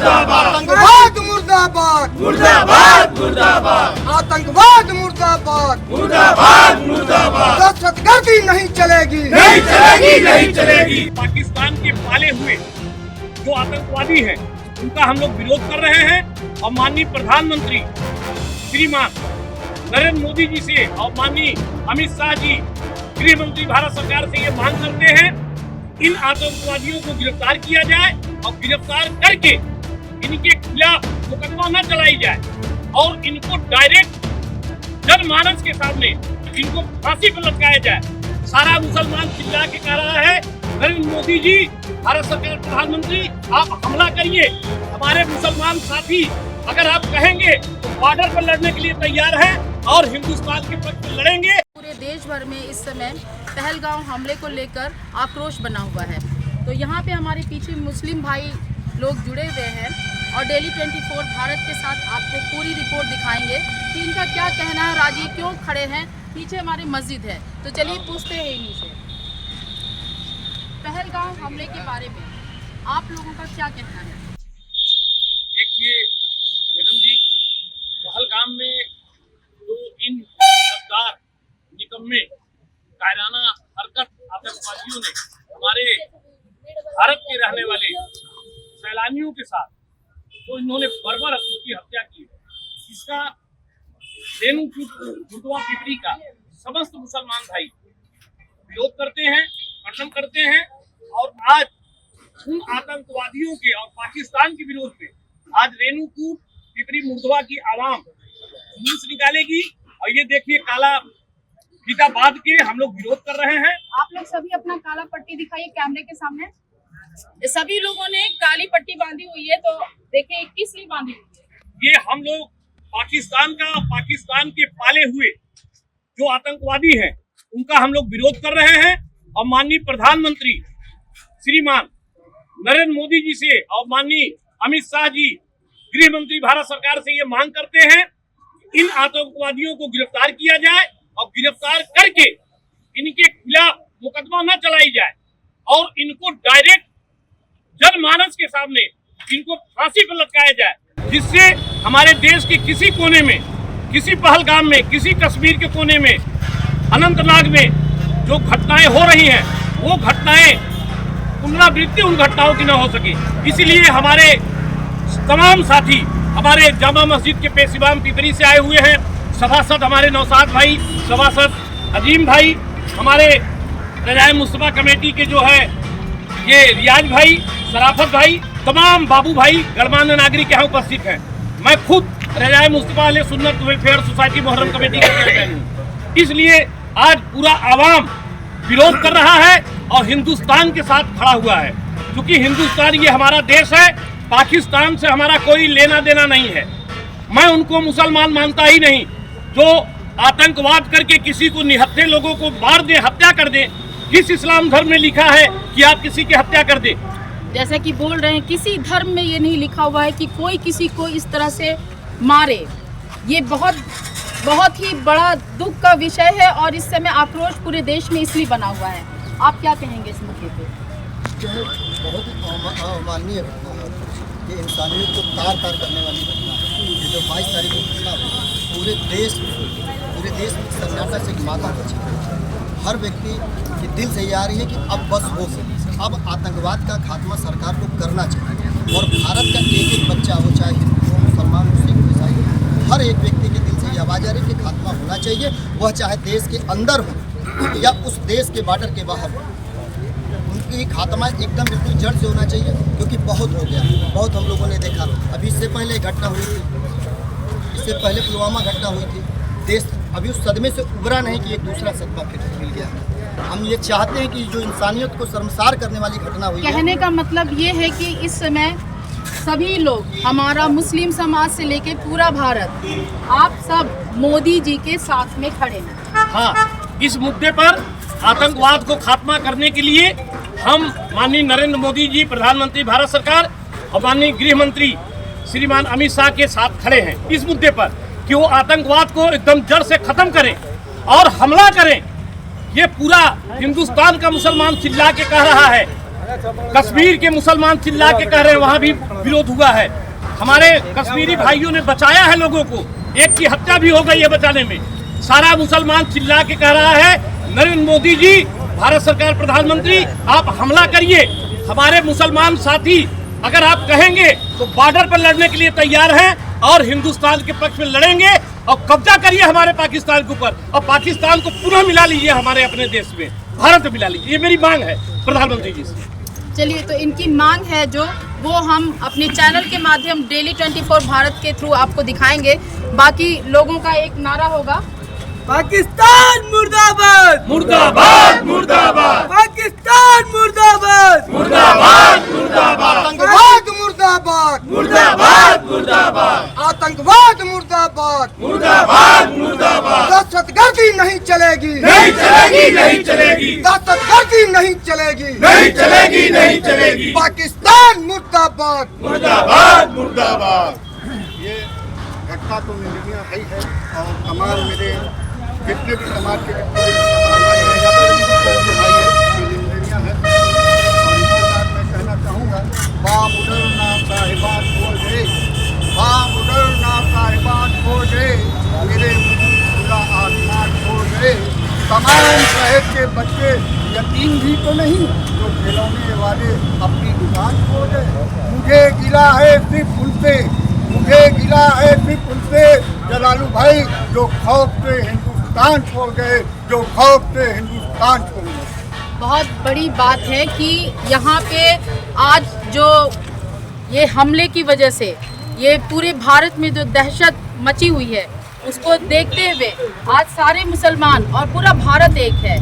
मुर्दाबाद, आतंकवाद मुर्दाबाद, मुर्दाबाद मुर्दाबाद, आतंकवाद मुर्दाबाद, मुर्दाबाद मुर्दाबाद, दहशतगर्दी नहीं चलेगी, नहीं चलेगी, नहीं चलेगी। पाकिस्तान के पाले हुए जो आतंकवादी हैं उनका हम लोग विरोध कर रहे हैं और माननीय प्रधानमंत्री श्रीमान नरेंद्र मोदी जी से और माननीय अमित शाह जी गृह मंत्री भारत सरकार से ये मांग करते हैं इन आतंकवादियों को गिरफ्तार किया जाए और गिरफ्तार करके इनके खिलाफ मुकदमा न चलाई जाए और इनको डायरेक्ट जनमानस के सामने इनको फांसी पर लटकाया जाए। सारा मुसलमान चिल्ला के कह रहा है नरेंद्र मोदी जी भारत सरकार प्रधानमंत्री आप हमला करिए, हमारे मुसलमान साथी अगर आप कहेंगे तो बॉर्डर पर लड़ने के लिए तैयार हैं और हिंदुस्तान के पक्ष में लड़ेंगे। पूरे देश भर में इस समय पहलगाम हमले को लेकर आक्रोश बना हुआ है, तो यहाँ पे हमारे पीछे मुस्लिम भाई लोग जुड़े हुए हैं और डेली 24 भारत के साथ आपको पूरी रिपोर्ट दिखाएंगे कि इनका क्या कहना है, राजी क्यों खड़े हैं। पीछे हमारी मस्जिद है, तो चलिए पूछते हैं इन्हीं से। पहलगाम हमले के बारे में आप लोगों का क्या कहना है? देखिए मैडम जी, पहलगाम में जो इन गद्दार निकम्मे कायराना हरकत आतंकवादियों ने हमारे भारत के रहने वाले सैलानियों के साथ तो इन्होंने बर्बर की हत्या की है, इसका रेणुकूट पिपरी का समस्त मुसलमान भाई विरोध करते हैं, खंडन करते हैं और आज उन आतंकवादियों के और पाकिस्तान के विरोध में आज रेणुकूट पिपरी मुर्दवा की आवाम जुलूस निकालेगी और ये देखिए काला फीता बांध के हम लोग विरोध कर रहे हैं। आप लोग सभी अपना काला पट्टी दिखाइए कैमरे के सामने। सभी लोगों ने काली पट्टी बांधी हुई है, तो देखिए किस लिए बांधी हुई है? ये हम लोग पाकिस्तान के पाले हुए जो आतंकवादी हैं उनका हम लोग विरोध कर रहे हैं और माननीय प्रधानमंत्री श्रीमान नरेंद्र मोदी जी से और माननीय अमित शाह जी गृह मंत्री भारत सरकार से ये मांग करते हैं इन आतंकवादियों को गिरफ्तार किया जाए और गिरफ्तार करके इनके खिलाफ मुकदमा न चलाई जाए और इनको डायरेक्ट जनमानस के सामने इनको फांसी पर लटकाया जाए, जिससे हमारे देश के किसी कोने में, किसी पहलगाम में, किसी कश्मीर के कोने में, अनंतनाग में जो घटनाएं हो रही हैं वो घटनाएं पुनरावृत्ति उन घटनाओं की न हो सके। इसीलिए हमारे तमाम साथी हमारे जामा मस्जिद के पेश-इमाम पिपरी से आए हुए हैं, सभासद हमारे नौसाद भाई, सभासद अजीम भाई, हमारे रजाए मुस्तफा कमेटी के जो है ये रियाज भाई, सराफत भाई, तमाम बाबू भाई गणमान्य नागरिक यहाँ उपस्थित हैं। मैं खुद रजाए मुस्तफा अहले सुन्नत वेलफेयर सोसाइटी मुहर्रम कमेटी का चेयरमैन हूँ। इसलिए आज पूरा आवाम विरोध कर रहा है और हिंदुस्तान के साथ खड़ा हुआ है, क्योंकि हिंदुस्तान ये हमारा देश है, पाकिस्तान से हमारा कोई लेना देना नहीं है। मैं उनको मुसलमान मानता ही नहीं जो आतंकवाद करके किसी को निहत्थे लोगों को मार दे, हत्या कर दे। किस इस्लाम धर्म में लिखा है कि आप किसी की हत्या कर दे? जैसे कि बोल रहे हैं किसी धर्म में ये नहीं लिखा हुआ है कि कोई किसी को इस तरह से मारे। ये बहुत ही बड़ा दुख का विषय है और इस समय आक्रोश पूरे देश में इसलिए बना हुआ है। आप क्या कहेंगे इस मुद्दे पे? बहुत ही अमानवीय घटना है, ये इंसानियत को तार तार करने वाली घटना है। ये जो 22 तारीख को घटना हुई पूरे देश में सन्नाटा से माता बची। हर व्यक्ति के दिल से ये आ रही है कि अब बस हो गई, अब आतंकवाद का खात्मा सरकार को करना चाहिए और भारत का एक एक बच्चा हो, चाहे हिंदू हो, मुसलमान, मुस्लिम, ईसाई, हर एक व्यक्ति के दिल से ये आवाज़ आ रही है कि खात्मा होना चाहिए, वह चाहे देश के अंदर हो या उस देश के बॉर्डर के बाहर हो। उनकी खात्मा एकदम बिल्कुल जड़ से होना चाहिए, क्योंकि बहुत हो गया, बहुत हम लोगों ने देखा। अभी इससे पहले घटना हुई थी, इससे पहले पुलवामा घटना हुई थी। देश अभी उस सदमे से उभरा नहीं कि एक दूसरा सदमा फिर मिल गया। हम ये चाहते हैं कि जो इंसानियत को शर्मसार करने वाली घटना हुई, कहने का मतलब ये है कि इस समय सभी लोग, हमारा मुस्लिम समाज से लेके पूरा भारत, आप सब मोदी जी के साथ में खड़े हैं। हाँ, इस मुद्दे पर आतंकवाद को खात्मा करने के लिए हम माननीय नरेंद्र मोदी जी प्रधानमंत्री भारत सरकार और माननीय गृह मंत्री श्रीमान अमित शाह के साथ खड़े हैं इस मुद्दे पर कि वो आतंकवाद को एकदम जड़ से खत्म करें और हमला करें। ये पूरा हिंदुस्तान का मुसलमान चिल्ला के कह रहा है कश्मीर के मुसलमान चिल्ला के कह रहे हैं, वहां भी विरोध हुआ है। हमारे कश्मीरी भाइयों ने बचाया है लोगों को, एक की हत्या भी हो गई है बचाने में। सारा मुसलमान चिल्ला के कह रहा है नरेंद्र मोदी जी, भारत सरकार प्रधानमंत्री, आप हमला करिए। हमारे मुसलमान साथी अगर आप कहेंगे तो बॉर्डर पर लड़ने के लिए तैयार हैं और हिंदुस्तान के पक्ष में लड़ेंगे और कब्जा करिए हमारे पाकिस्तान के ऊपर और पाकिस्तान को पुनः मिला लीजिए हमारे अपने देश में, भारत में मिला लीजिए। ये मेरी मांग है प्रधानमंत्री जी से। चलिए, तो इनकी मांग है जो वो हम अपने चैनल के माध्यम डेली 24 भारत के थ्रू आपको दिखाएंगे। बाकी लोगों का एक नारा होगा, पाकिस्तान मुर्दाबाद, मुर्दाबाद मुर्दाबाद, पाकिस्तान मुर्दाबाद, मुर्दाबाद मुर्दाबाद, आतंकवाद मुर्दाबाद, मुर्दाबाद मुर्दाबाद, आतंकवाद मुर्दाबाद, मुर्दाबाद मुर्दाबाद। दहशतगर्दी नहीं चलेगी, नहीं चलेगी, नहीं चलेगी, दहशतगर्दी नहीं चलेगी, नहीं चलेगी, नहीं चलेगी। पाकिस्तान मुर्दाबाद। मुर्दाबाद मुर्दाबाद। ये घटना तो निंदनीय है ही है और तमाम मेरे जितने भी समाज के जितने भी भाई हैं या फिर जो भाई है ये निंदनीय है। और इसके साथ मैं कहना चाहूँगा, बाम उधर ना साहिबान हो गए, बाम उधर ना साहिबान हो गए, मेरे पूरा आसमान हो गए। तमाम शहर के बच्चे यतीम भी तो नहीं जो खिलौने वाले अपनी दुकान खोल गए। मुझे गिला है सिर्फ उनसे, मुझे गिला है सिर्फ उनसे जलालू भाई जो खौफ से हिंदुस्तान छोड़ गए, जो खौफ से हिंदुस्तान छोड़ गए। बहुत बड़ी बात है कि यहाँ पे आज जो ये हमले की वजह से ये पूरे भारत में जो दहशत मची हुई है उसको देखते हुए आज सारे मुसलमान और पूरा भारत एक है।